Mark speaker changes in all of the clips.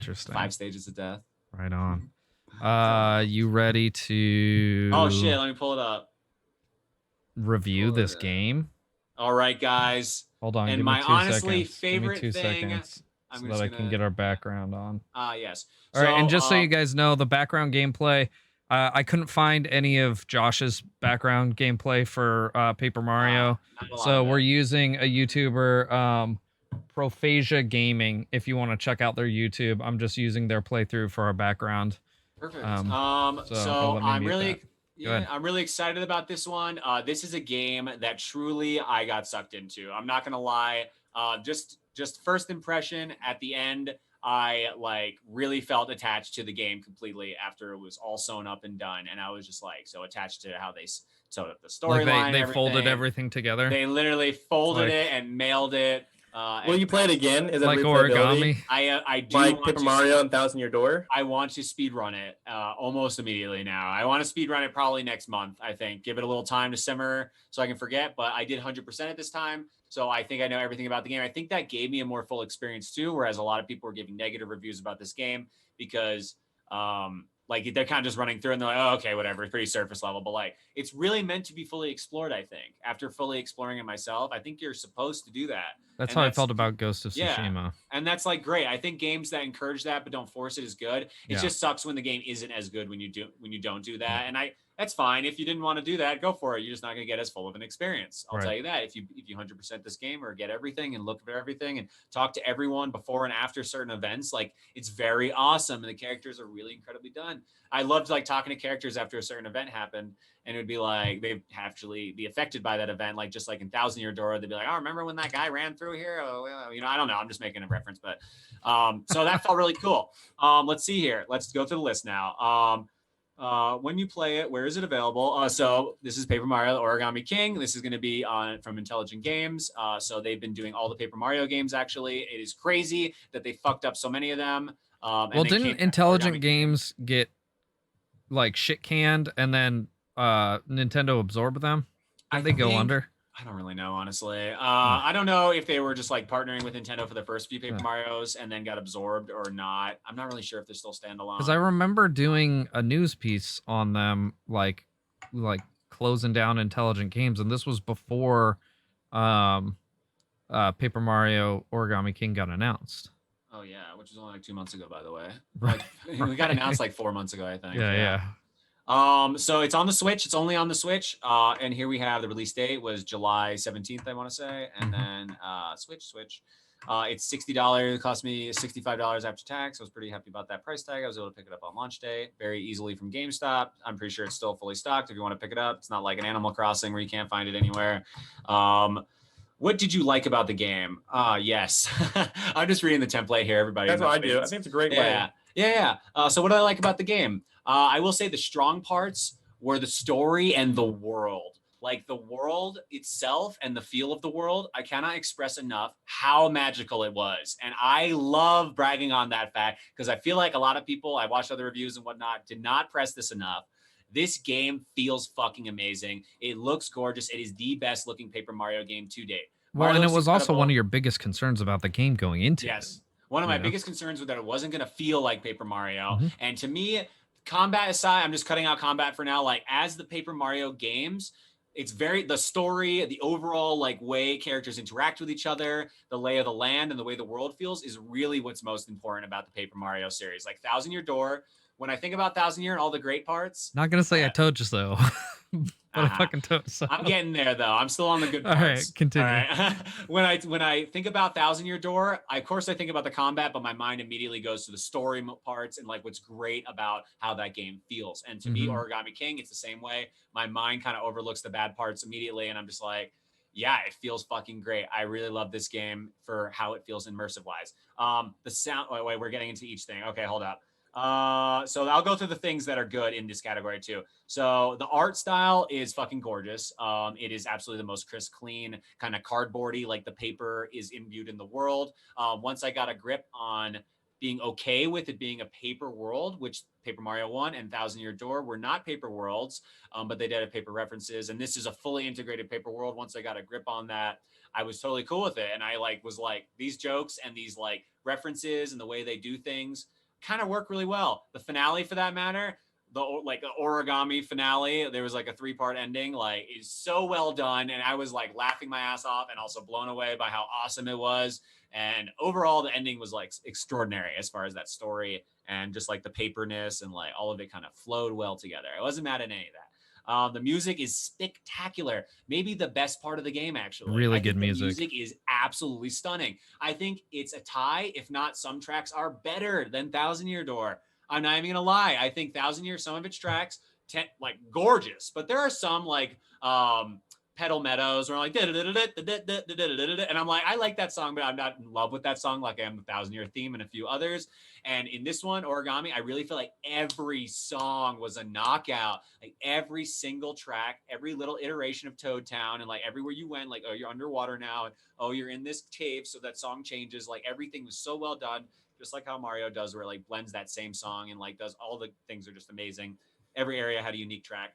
Speaker 1: Interesting.
Speaker 2: 5 stages of death.
Speaker 1: Right on. You ready
Speaker 2: Oh shit,
Speaker 1: to
Speaker 2: let me pull it up.
Speaker 1: review
Speaker 2: Pull it
Speaker 1: this
Speaker 2: up.
Speaker 1: game?
Speaker 2: All right, guys.
Speaker 1: Hold on,
Speaker 2: And
Speaker 1: give me
Speaker 2: my
Speaker 1: 2
Speaker 2: honestly
Speaker 1: seconds. Give me
Speaker 2: favorite
Speaker 1: 2
Speaker 2: thing,
Speaker 1: seconds
Speaker 2: I'm
Speaker 1: so that
Speaker 2: just
Speaker 1: I can
Speaker 2: gonna,
Speaker 1: get our
Speaker 2: yeah.
Speaker 1: background on.
Speaker 2: Yes.
Speaker 1: All right, and
Speaker 2: So,
Speaker 1: just so you guys know, the background gameplay, I couldn't find any of Josh's background gameplay for Paper Mario,
Speaker 2: not a lot
Speaker 1: so
Speaker 2: of
Speaker 1: we're
Speaker 2: it.
Speaker 1: using a YouTuber, Prophasia Gaming. If you want to check out their YouTube, I'm just using their playthrough for our background.
Speaker 2: Perfect.
Speaker 1: Oh,
Speaker 2: So
Speaker 1: let me
Speaker 2: I'm
Speaker 1: mute that.
Speaker 2: really,
Speaker 1: Go
Speaker 2: yeah,
Speaker 1: ahead.
Speaker 2: I'm really excited about this one. This is a game that truly I got sucked into. I'm not gonna lie. Just first impression at the end, I like really felt attached to the game completely after it was all sewn up and done, and I was just like so attached to how they sewed up the
Speaker 1: Like
Speaker 2: storyline and
Speaker 1: they folded
Speaker 2: everything.
Speaker 1: everything together,
Speaker 2: They literally folded
Speaker 1: like
Speaker 2: it and mailed it.
Speaker 3: Will you play it again? Is it
Speaker 1: like
Speaker 3: replayability?
Speaker 1: Origami.
Speaker 2: I do
Speaker 3: Like
Speaker 2: want
Speaker 3: Paper
Speaker 2: to
Speaker 3: Mario and Thousand Year Door?
Speaker 2: I want to speed run it almost immediately now. I want to speed run it probably next month, I think. Give it a little time to simmer so I can forget, but I did 100% at this time. So I think I know everything about the game. I think that gave me a more full experience too, whereas a lot of people were giving negative reviews about this game because like they're kind of just running through and they're like, oh, okay, whatever, it's pretty surface level. But like it's really meant to be fully explored, I think. After fully exploring it myself, I think you're supposed to do that.
Speaker 1: That's
Speaker 2: And
Speaker 1: how I felt about Ghost of
Speaker 2: yeah,
Speaker 1: Tsushima.
Speaker 2: and that's like great. I think games that encourage that but don't force it is good. It
Speaker 1: Yeah.
Speaker 2: just sucks when the game isn't as good when you don't do that. And that's fine. If you didn't want to do that, go for it. You're just not going to get as full of an experience. I'll tell you that. If you 100% this game or get everything and look at everything and talk to everyone before and after certain events, like it's very awesome and the characters are really incredibly done. I loved like talking to characters after a certain event happened, and it would be like they'd actually be affected by that event, like just like in Thousand Year Door, they'd be like, "Oh, remember when that guy ran through here?" Oh, well, I don't know. I'm just making a reference, but so that felt really cool. Let's see here. Let's go through the list now. When you play it, where is it available? So this is Paper Mario Origami King. This is going to be on from Intelligent Games. So they've been doing all the Paper Mario games. Actually, it is crazy that they fucked up so many of them.
Speaker 1: Well, didn't Intelligent Games get like shit canned and then Nintendo absorbed them? Did they go under?
Speaker 2: I don't really know, honestly. I don't know if they were just like partnering with Nintendo for the first few Paper Marios and then got absorbed or not. I'm not really sure if they're still standalone.
Speaker 1: Because I remember doing a news piece on them, like closing down Intelligent Games, and this was before Paper Mario Origami King got announced.
Speaker 2: Oh yeah, which was only like 2 months ago, by the way. Like, we got announced like 4 months ago, I think.
Speaker 1: Yeah.
Speaker 2: So it's on the Switch. It's only on the Switch. And here we have the release date was July 17th, I want to say. And then Switch. It's $60. It cost me $65 after tax. I was pretty happy about that price tag. I was able to pick it up on launch day very easily from GameStop. I'm pretty sure it's still fully stocked if you want to pick it up. It's not like an Animal Crossing where you can't find it anywhere. What did you like about the game? Yes. I'm just reading the template here, everybody.
Speaker 3: That's what I do. I think it's a great way.
Speaker 2: Yeah. So what do I like about the game? I will say the strong parts were the story and the world. Like the world itself and the feel of the world, I cannot express enough how magical it was. And I love bragging on that fact because I feel like a lot of people, I watched other reviews and whatnot, did not press this enough. This game feels fucking amazing. It looks gorgeous. It is the best looking Paper Mario game to date.
Speaker 1: Well, and it was also one of your biggest concerns about the game going into it.
Speaker 2: Yes. One of my biggest concerns was that it wasn't going to feel like Paper Mario. And to me, combat aside, I'm just cutting out combat for now. Like as the Paper Mario games, it's very the story, the overall like way characters interact with each other, the lay of the land and the way the world feels is really what's most important about the Paper Mario series. Like Thousand Year Door, when I think about Thousand Year and all the great parts.
Speaker 1: Not gonna say I told you so. But I fucking told you so.
Speaker 2: I'm getting there though. I'm still on the good parts.
Speaker 1: All right, continue.
Speaker 2: All right. when I think about Thousand Year Door, of course I think about the combat, but my mind immediately goes to the story parts and like what's great about how that game feels. And to me, Origami King, it's the same way. My mind kind of overlooks the bad parts immediately, and I'm just like, yeah, it feels fucking great. I really love this game for how it feels immersive wise. The sound. Wait, we're getting into each thing. Okay, hold up. So I'll go through the things that are good in this category too. So the art style is fucking gorgeous. It is absolutely the most crisp, clean, kind of cardboardy, like the paper is imbued in the world. Once I got a grip on being okay with it being a paper world, which Paper Mario 1 and Thousand Year Door were not paper worlds, but they did have paper references. And this is a fully integrated paper world. Once I got a grip on that, I was totally cool with it. And I was like, these jokes and these like references and the way they do things kind of work really well. The finale, for that matter, the Origami finale, there was like a 3-part ending, like is so well done. And I was like laughing my ass off and also blown away by how awesome it was. And overall, the ending was like extraordinary as far as that story and just like the paperness and like all of it kind of flowed well together. I wasn't mad at any of that. The music is spectacular. Maybe the best part of the game, actually.
Speaker 1: Really
Speaker 2: I
Speaker 1: good
Speaker 2: think
Speaker 1: music.
Speaker 2: The music is absolutely stunning. I think it's a tie. If not, some tracks are better than Thousand Year Door. I'm not even gonna lie. I think Thousand Year, some of its tracks, like gorgeous, but there are some like Pedal Meadows or like and I'm like, I like that song, but I'm not in love with that song like I am the Thousand Year theme and a few others. And in this one, Origami, I really feel like every song was a knockout. Like every single track, every little iteration of Toad Town, and like everywhere you went, like, oh, you're underwater now, and oh, you're in this cave, so that song changes. Like everything was so well done, just like how Mario does, where it like blends that same song and like does all the things are just amazing. Every area had a unique track.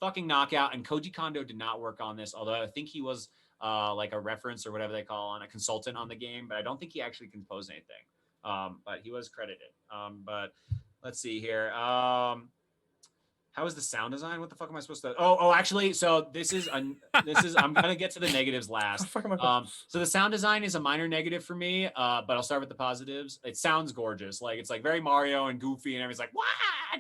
Speaker 2: Fucking knockout. And Koji Kondo did not work on this, although I think he was like a reference or whatever they call on a consultant on the game, but I don't think he actually composed anything. But he was credited. But let's see here. How is the sound design? What the fuck am I supposed to? Actually, so this is I'm gonna get to the negatives last. So the sound design is a minor negative for me, but I'll start with the positives. It sounds gorgeous. Like it's like very Mario and goofy, and everybody's like, "What?"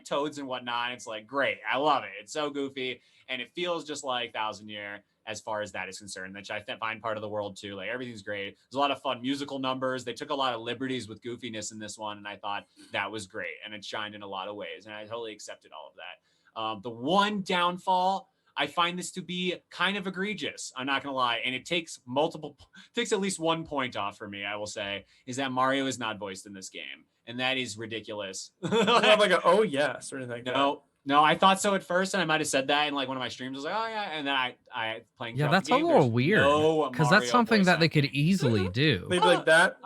Speaker 2: Toads and whatnot. It's like great. I love it. It's so goofy, and it feels just like Thousand Year as far as that is concerned, which I find part of the world too. Like everything's great. There's a lot of fun musical numbers. They took a lot of liberties with goofiness in this one, and I thought that was great, and it shined in a lot of ways, and I totally accepted all of that. The one downfall, I find this to be kind of egregious. I'm not gonna lie, and it takes at least 1 point off for me. I will say is that Mario is not voiced in this game, and that is ridiculous.
Speaker 3: Not like oh yes or anything like that.
Speaker 2: No, I thought so at first, and I might have said that in like one of my streams. I was like, oh yeah, and then I playing.
Speaker 1: Yeah, that's
Speaker 2: the game,
Speaker 1: a little weird because that's
Speaker 2: Mario
Speaker 1: something
Speaker 2: voice
Speaker 1: that they could
Speaker 2: acting.
Speaker 1: easily do.
Speaker 3: Maybe like that.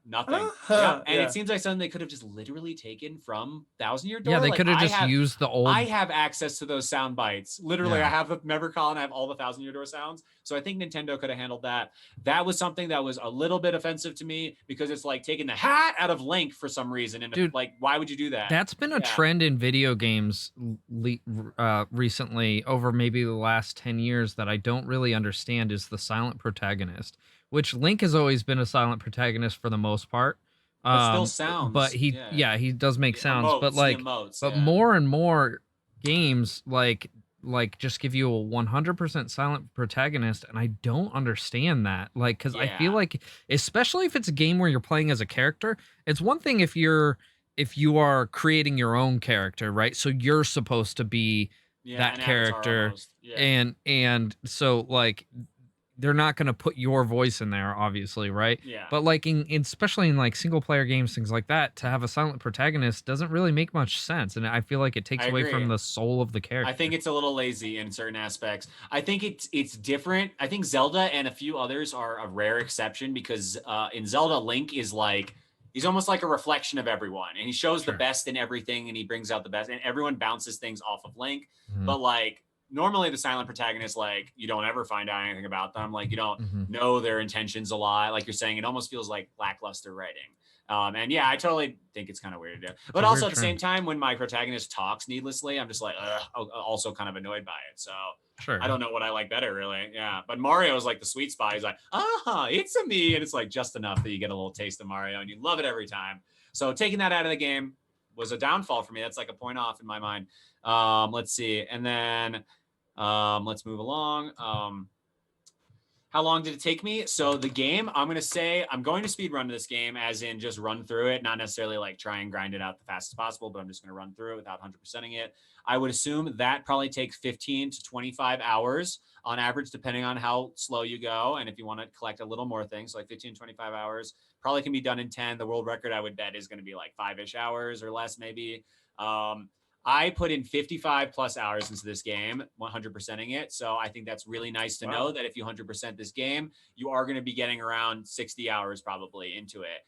Speaker 2: Nothing. And it seems like something they could have just literally taken from Thousand Year Door.
Speaker 1: Yeah, they
Speaker 2: Like,
Speaker 1: could have just used the old.
Speaker 2: I have access to those sound bites. Literally,
Speaker 1: Yeah.
Speaker 2: I have the Nevercall and I have all the Thousand Year Door sounds. So I think Nintendo could have handled that. That was something that was a little bit offensive to me because it's like taking the hat out of Link for some reason. And
Speaker 1: Dude,
Speaker 2: like, why would you do that?
Speaker 1: That's been a trend in video games recently over maybe the last 10 years that I don't really understand is the silent protagonist, which Link has always been a silent protagonist for the most part.
Speaker 2: But still sounds.
Speaker 1: But he does make sounds.
Speaker 2: Emotes,
Speaker 1: but like,
Speaker 2: emotes,
Speaker 1: more and more games like just give you a 100% silent protagonist, and I don't understand that. Like, because I feel like, especially if it's a game where you're playing as a character, it's one thing if you are creating your own character, right? So you're supposed to be that character, and so like they're not going to put your voice in there, obviously, right?
Speaker 2: Yeah.
Speaker 1: But like especially in like single player games, things like that, to have a silent protagonist doesn't really make much sense, and I feel like it takes away from the soul of the character.
Speaker 2: I think it's a little lazy in certain aspects. I think it's different. I think Zelda and a few others are a rare exception because in Zelda, Link is like he's almost like a reflection of everyone, and he shows the best in everything, and he brings out the best, and everyone bounces things off of Link. But like normally the silent protagonist, like you don't ever find out anything about them. Like you don't know their intentions a lot. Like you're saying, it almost feels like lackluster writing. And yeah, I totally think it's kind of weird to do. But also at the same time, when my protagonist talks needlessly, I'm just like, also kind of annoyed by it. So I don't know what I like better, really. Yeah. But Mario is like the sweet spot. He's like, it's a me. And it's like just enough that you get a little taste of Mario and you love it every time. So taking that out of the game was a downfall for me. That's like a point off in my mind. Let's see. And then let's move along. How long did it take me? So the game, I'm going to speed run this game as in just run through it, not necessarily like try and grind it out the fastest possible, but I'm just going to run through it without 100%ing it. I would assume that probably takes 15 to 25 hours on average, depending on how slow you go. And if you want to collect a little more things, like 15, 25 hours, probably can be done in 10. The world record, I would bet, is going to be like 5-ish hours or less, maybe. I put in 55 plus hours into this game, 100%ing it. So I think that's really nice to know that if you 100% this game, you are going to be getting around 60 hours probably into it.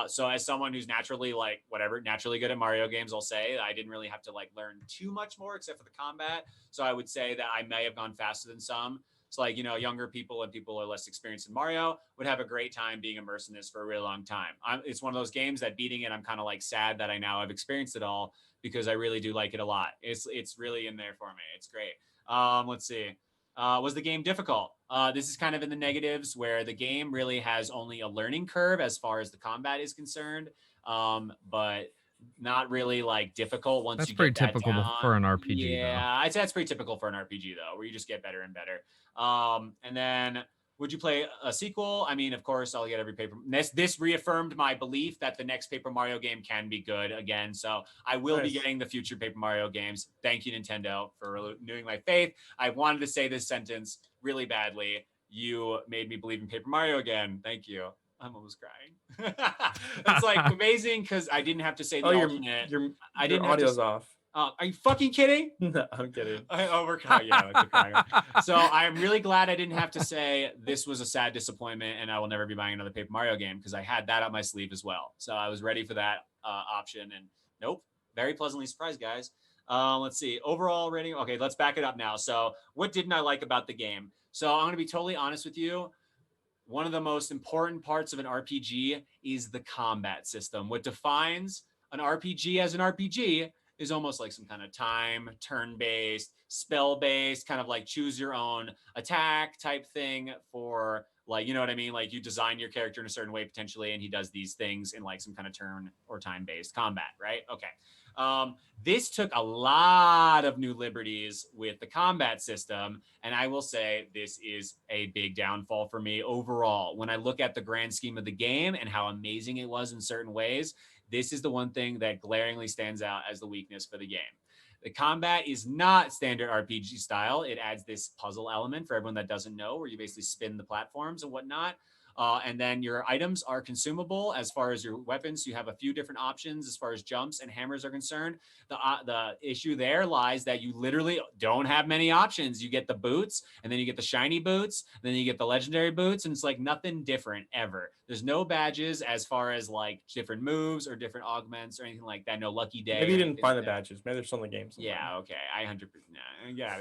Speaker 2: So as someone who's naturally like naturally good at Mario games, I'll say I didn't really have to like learn too much more except for the combat. So I would say that I may have gone faster than some. So like, younger people and people who are less experienced in Mario would have a great time being immersed in this for a really long time. It's one of those games that beating it, I'm kind of like sad that I now have experienced it all because I really do like it a lot. It's really in there for me. It's great. Let's see. Was the game difficult? This is kind of in the negatives where the game really has only a learning curve as far as the combat is concerned, but not really like difficult once
Speaker 1: That's
Speaker 2: you
Speaker 1: pretty
Speaker 2: get that
Speaker 1: typical
Speaker 2: down.
Speaker 1: for an RPG,
Speaker 2: Yeah,
Speaker 1: though.
Speaker 2: I'd say that's pretty typical for an RPG though, where you just get better and better. And then would you play a sequel? I mean, of course, I'll get every paper. This reaffirmed my belief that the next Paper Mario game can be good again. So I will be getting the future Paper Mario games. Thank you, Nintendo, for renewing my faith. I wanted to say this sentence really badly. You made me believe in Paper Mario again. Thank you. I'm almost crying. It's like amazing because I didn't have to say the alternate.
Speaker 3: Your
Speaker 2: audio's
Speaker 3: off.
Speaker 2: Are you fucking kidding?
Speaker 3: No, I'm kidding.
Speaker 2: We're crying. So I'm really glad I didn't have to say this was a sad disappointment and I will never be buying another Paper Mario game because I had that up my sleeve as well. So I was ready for that option and nope. Very pleasantly surprised, guys. Let's see. Overall rating. Okay, let's back it up now. So what didn't I like about the game? So I'm going to be totally honest with you. One of the most important parts of an RPG is the combat system. What defines an RPG as an RPG is almost like some kind of time, turn-based, spell-based, kind of like choose your own attack type thing for like, you know what I mean? Like you design your character in a certain way potentially, and he does these things in like some kind of turn or time-based combat, right? Okay. This took a lot of new liberties with the combat system, and I will say this is a big downfall for me overall. When I look at the grand scheme of the game and how amazing it was in certain ways, this is the one thing that glaringly stands out as the weakness for the game. The combat is not standard RPG style. It adds this puzzle element for everyone that doesn't know, where you basically spin the platforms and whatnot. And then your items are consumable as far as your weapons. You have a few different options as far as jumps and hammers are concerned. The issue there lies that you literally don't have many options. You get the boots, and then you get the shiny boots, then you get the legendary boots, and it's like nothing different ever. There's no badges as far as like different moves or different augments or anything like that. No lucky day.
Speaker 3: Maybe you didn't find the badges. Maybe there's some in the game somewhere.
Speaker 2: Yeah, okay. I 100%. Yeah.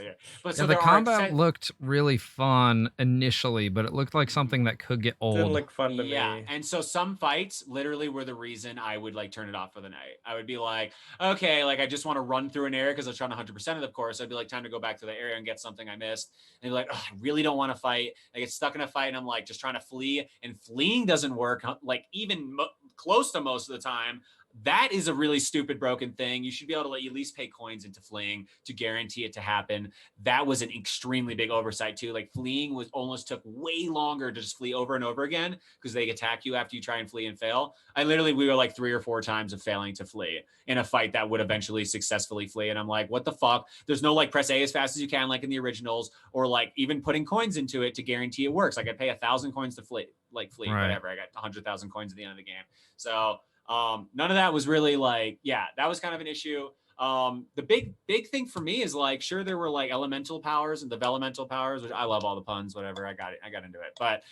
Speaker 2: But
Speaker 1: Yeah,
Speaker 2: so
Speaker 1: the
Speaker 2: there
Speaker 1: combat looked really fun initially, but it looked like something that could get old.
Speaker 3: Didn't look fun to me.
Speaker 2: Yeah, and so some fights literally were the reason I would like turn it off for the night. I would be like, okay, like I just want to run through an area because I was trying to 100% it, of course. I'd be like, time to go back to the area and get something I missed. And be like, oh, I really don't want to fight. I get stuck in a fight and I'm like just trying to flee, and fleeing doesn't work. Like even close to most of the time. That is a really stupid, broken thing. You should be able to let you at least pay coins into fleeing to guarantee it to happen. That was an extremely big oversight too. Like fleeing was almost took way longer to just flee over and over again because they attack you after you try and flee and fail. We were like 3 or 4 times of failing to flee in a fight that would eventually successfully flee. And I'm like, what the fuck? There's no like press A as fast as you can, like in the originals, or like even putting coins into it to guarantee it works. Like I pay 1,000 coins to flee, right. Whatever. I got 100,000 coins at the end of the game. So none of that was really like, yeah, that was kind of an issue. The big thing for me is like, sure, there were like elemental powers and developmental powers, which I love all the puns, whatever. I got into it. But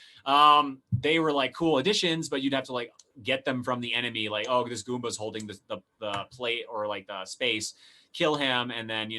Speaker 2: they were like cool additions, but you'd have to like get them from the enemy. Like, oh, this Goomba's holding the plate or like the space, kill him. And then,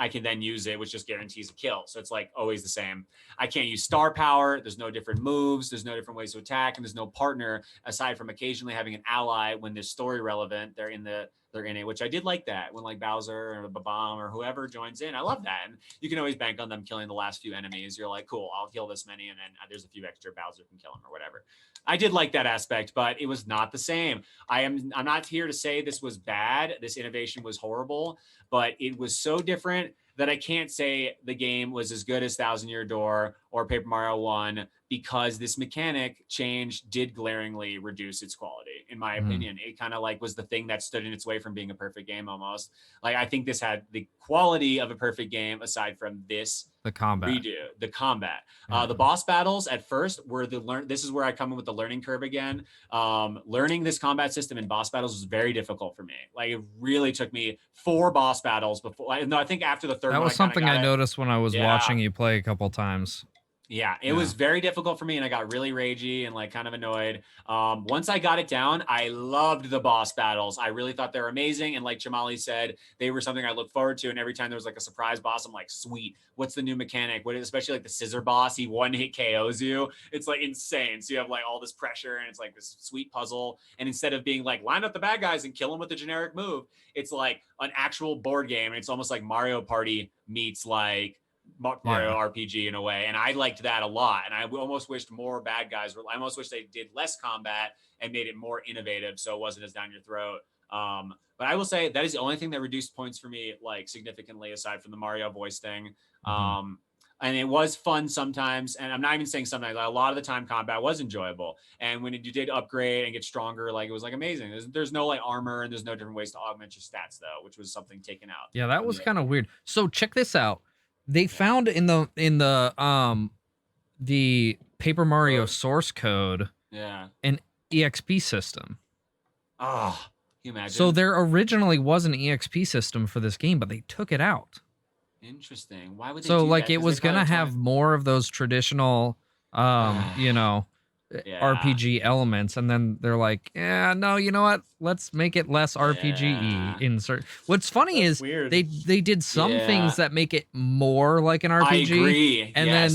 Speaker 2: I can then use it, which just guarantees a kill. So it's like always the same. I can't use star power. There's no different moves. There's no different ways to attack. And there's no partner aside from occasionally having an ally when there's story relevant. They're in it, which I did like that when like Bowser or Babam or whoever joins in. I love that. And you can always bank on them killing the last few enemies. You're like, cool, I'll kill this many. And then there's a few extra Bowser can kill them or whatever. I did like that aspect, but it was not the same. I'm not here to say this was bad. This innovation was horrible, but it was so different that I can't say the game was as good as Thousand Year Door or Paper Mario 1 because this mechanic change did glaringly reduce its quality, in my opinion. It kind of like was the thing that stood in its way from being a perfect game almost. Like I think this had the quality of a perfect game aside from this
Speaker 1: the combat.
Speaker 2: The combat. The boss battles at first were this is where I come in with the learning curve again. Learning this combat system in boss battles was very difficult for me. Like it really took me 4 boss battles before. No, I think after the third
Speaker 1: that
Speaker 2: one,
Speaker 1: was something I noticed when I was watching you play a couple times.
Speaker 2: Yeah, it was very difficult for me, and I got really ragey and like kind of annoyed. Once I got it down, I loved the boss battles. I really thought they were amazing, and like Jamali said, they were something I looked forward to. And every time there was like a surprise boss, I'm like, sweet, what's the new mechanic? What, especially like the scissor boss, he one hit KOs you. It's like insane. So you have like all this pressure, and it's like this sweet puzzle. And instead of being like line up the bad guys and kill them with a generic move, it's like an actual board game, and it's almost like Mario Party meets like Mario RPG in a way, and I liked that a lot. And I almost wished more bad guys were. I almost wish they did less combat and made it more innovative, so it wasn't as down your throat. But I will say that is the only thing that reduced points for me like significantly, aside from the Mario voice thing. And it was fun sometimes, and I'm not even saying sometimes. Like, a lot of the time, combat was enjoyable, and when you did upgrade and get stronger, like it was like amazing. There's no like armor, and there's no different ways to augment your stats though, which was something taken out.
Speaker 1: Yeah, that was kind of weird. So check this out. They found in the Paper Mario source code an EXP system.
Speaker 2: Oh, can you imagine?
Speaker 1: So there originally was an EXP system for this game, but they took it out.
Speaker 2: Interesting. Why would they
Speaker 1: so
Speaker 2: do
Speaker 1: like
Speaker 2: that?
Speaker 1: it was gonna have more of those traditional RPG elements, and then they're like, yeah, no, you know what? Let's make it less RPG-y. Insert. What's funny is
Speaker 3: weird.
Speaker 1: they did some things that make it more like an RPG.
Speaker 2: I agree.
Speaker 1: And then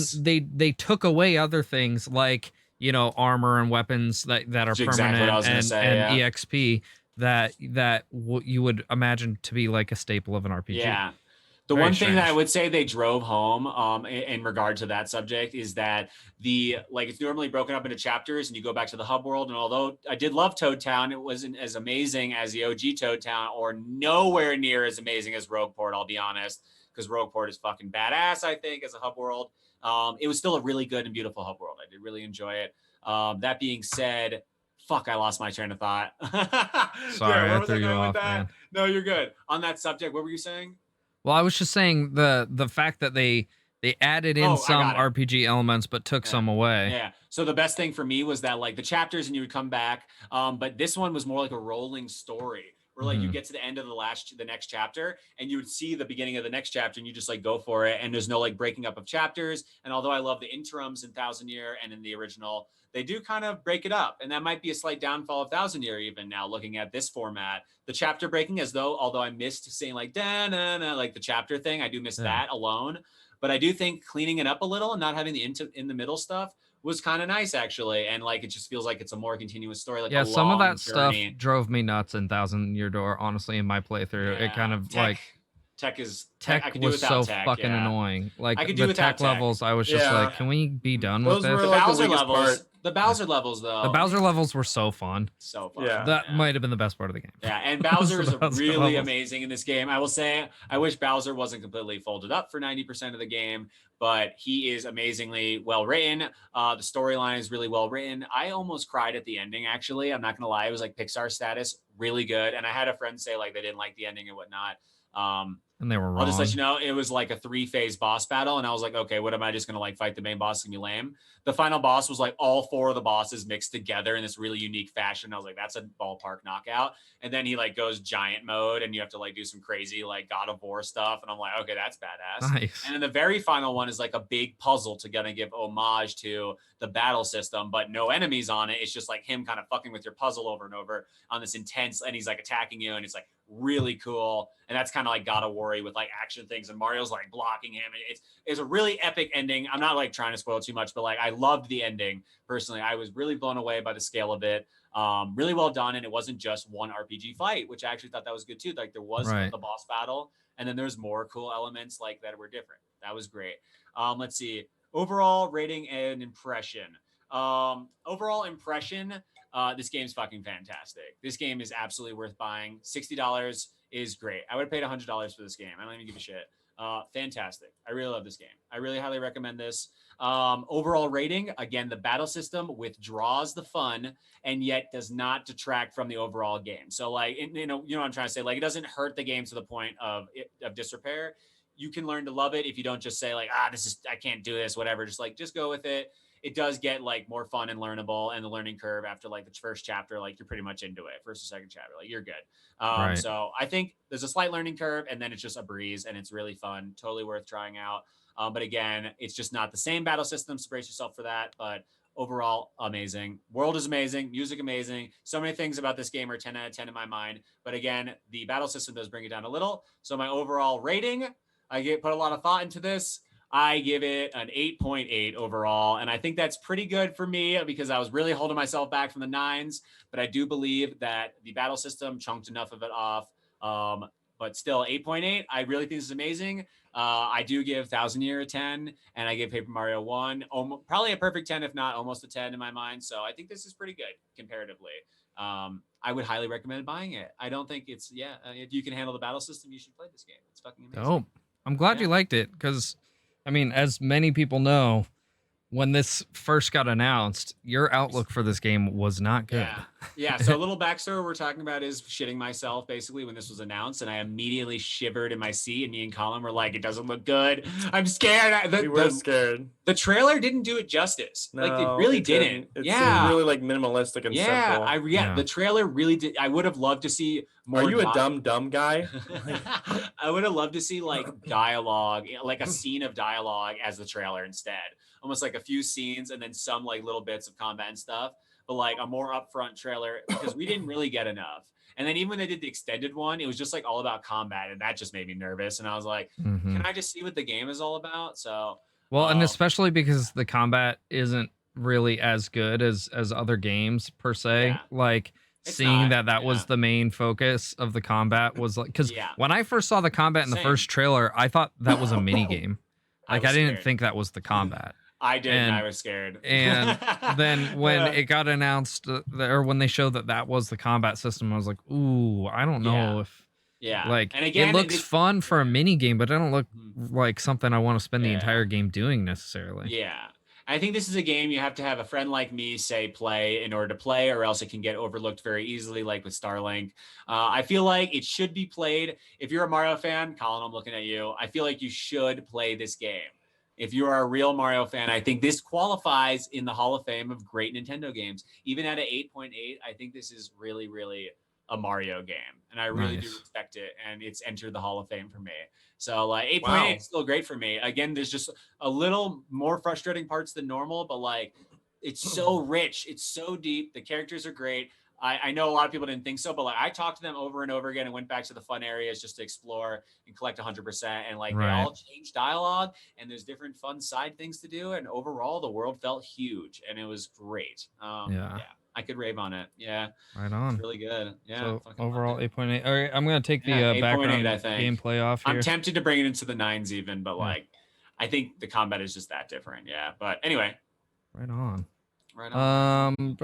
Speaker 1: they took away other things like armor and weapons that are permanent and EXP that you would imagine to be like a staple of an RPG.
Speaker 2: Yeah. The one thing that I would say they drove home in regard to that subject is that it's normally broken up into chapters, and you go back to the hub world. And although I did love Toad Town, it wasn't as amazing as the OG Toad Town, or nowhere near as amazing as Rogueport, I'll be honest, because Rogueport is fucking badass, I think, as a hub world. It was still a really good and beautiful hub world. I did really enjoy it. That being said, fuck, I lost my train of thought.
Speaker 1: Sorry, I threw you off, man.
Speaker 2: No, you're good. On that subject, what were you saying?
Speaker 1: Well, I was just saying the fact that they added in some RPG elements but took some away.
Speaker 2: Yeah. So the best thing for me was that like the chapters and you would come back, but this one was more like a rolling story where like you get to the end of the next chapter and you would see the beginning of the next chapter and you just like go for it, and there's no like breaking up of chapters. And although I love the interims in Thousand Year and in the original, they do kind of break it up, and that might be a slight downfall of Thousand Year even now looking at this format. The chapter breaking, although I missed saying like da na na like the chapter thing, I do miss that alone. But I do think cleaning it up a little and not having the in the middle stuff was kind of nice actually, and like it just feels like it's a more continuous story. Like
Speaker 1: some of that stuff drove me nuts in Thousand Year Door. Honestly, in my playthrough, it kind of
Speaker 2: tech
Speaker 1: was so fucking annoying. Like I could do the tech levels, I was just like, can we be done with this?
Speaker 2: The Bowser levels. The Bowser levels, though.
Speaker 1: The Bowser levels were so fun.
Speaker 2: So fun.
Speaker 3: Yeah.
Speaker 1: That might have been the best part of the game.
Speaker 2: Yeah, and Bowser is really amazing in this game. I will say, I wish Bowser wasn't completely folded up for 90% of the game, but he is amazingly well written. The storyline is really well written. I almost cried at the ending, actually. I'm not going to lie. It was like Pixar status, really good. And I had a friend say like they didn't like the ending and whatnot.
Speaker 1: And they were wrong.
Speaker 2: I'll just let you know, it was like a 3-phase boss battle. And I was like, okay, what am I just going to like fight the main boss? It's going to be lame. The final boss was like all 4 of the bosses mixed together in this really unique fashion. I was like, that's a ballpark knockout. And then he like goes giant mode and you have to like do some crazy like God of War stuff. And I'm like, okay, that's badass.
Speaker 1: Nice.
Speaker 2: And then the very final one is like a big puzzle to kind of give homage to the battle system, but no enemies on it. It's just like him kind of fucking with your puzzle over and over on this intense, and he's like attacking you, and it's like really cool. And that's kind of like God of War with like action things, and Mario's like blocking him. It's a really epic ending. I'm not like trying to spoil too much, but like I loved the ending personally. I was really blown away by the scale of it. Really well done, and it wasn't just one RPG fight, which I actually thought that was good too. Like there was the boss battle, and then there's more cool elements like that were different. That was great. Let's see. Overall rating and impression. Overall impression. This game's fucking fantastic. This game is absolutely worth buying. $60 is great. I would have paid $100 for this game. I don't even give a shit. Fantastic. I really love this game. I really highly recommend this. Overall rating, again, the battle system withdraws the fun and yet does not detract from the overall game. So like, you know what I'm trying to say? Like it doesn't hurt the game to the point of disrepair. You can learn to love it if you don't just say like, I can't do this, whatever. Just go with it. It does get like more fun and learnable, and the learning curve after like the first chapter, like you're pretty much into it. First or second chapter, like you're good. So I think there's a slight learning curve, and then it's just a breeze, and it's really fun. Totally worth trying out. But again, it's just not the same battle system, so brace yourself for that. But overall, amazing. World is amazing. Music amazing. So many things about this game are 10 out of 10 in my mind. But again, the battle system does bring it down a little. So my overall rating, put a lot of thought into this. I give it an 8.8 overall. And I think that's pretty good for me because I was really holding myself back from the 9s. But I do believe that the battle system chunked enough of it off. But still, 8.8. I really think this is amazing. I do give Thousand Year a 10, and I give Paper Mario 1 probably a perfect 10, if not almost a 10 in my mind. So I think this is pretty good comparatively. I would highly recommend buying it. I don't think it's, if you can handle the battle system, you should play this game. It's fucking amazing.
Speaker 1: Oh, I'm glad you liked it because, I mean, as many people know, when this first got announced, your outlook for this game was not good.
Speaker 2: Yeah. So a little backstory we're talking about is shitting myself basically when this was announced, and I immediately shivered in my seat. And me and Colin were like, "It doesn't look good. I'm scared."
Speaker 3: We were scared.
Speaker 2: The trailer didn't do it justice.
Speaker 3: No,
Speaker 2: like it really didn't.
Speaker 3: It seemed really like minimalistic and simple.
Speaker 2: The trailer really did. I would have loved to see more.
Speaker 3: Are you a dumb guy?
Speaker 2: I would have loved to see like dialogue, like a scene of dialogue as the trailer instead. Almost like a few scenes and then some like little bits of combat and stuff, but like a more upfront trailer because we didn't really get enough. And then even when they did the extended one, it was just like all about combat, and that just made me nervous. And I was like, can I just see what the game is all about? So
Speaker 1: well, and especially because the combat isn't really as good as other games per se. Like seeing that was the main focus of the combat was like, because when I first saw the combat in the first trailer, I thought that was a mini game. Like I didn't think that was the combat.
Speaker 2: I did, and I was scared.
Speaker 1: And then when it got announced, or when they showed that was the combat system, I was like, ooh, I don't know if... Like, and again, it looks fun for a mini game, but it don't look like something I want to spend the entire game doing necessarily.
Speaker 2: Yeah. I think this is a game you have to have a friend like me play in order to play, or else it can get overlooked very easily, like with Starlink. I feel like it should be played. If you're a Mario fan, Colin, I'm looking at you. I feel like you should play this game. If you are a real Mario fan, I think this qualifies in the Hall of Fame of great Nintendo games. Even at an 8.8, I think this is really, really a Mario game. And I really do respect it. And it's entered the Hall of Fame for me. So like 8.8 is still great for me. Again, there's just a little more frustrating parts than normal, but like it's so rich. It's so deep. The characters are great. I know a lot of people didn't think so, but like I talked to them over and over again and went back to the fun areas just to explore and collect 100%. And like they all change dialogue, and there's different fun side things to do. And overall, the world felt huge, and it was great. I could rave on it. Yeah,
Speaker 1: right on.
Speaker 2: It's really good. Yeah.
Speaker 1: So overall 8.8. All right, I'm gonna take the background gameplay off here.
Speaker 2: I'm tempted to bring it into the 9s even, but like I think the combat is just that different. Yeah, but anyway.
Speaker 1: Right on.
Speaker 2: Right on.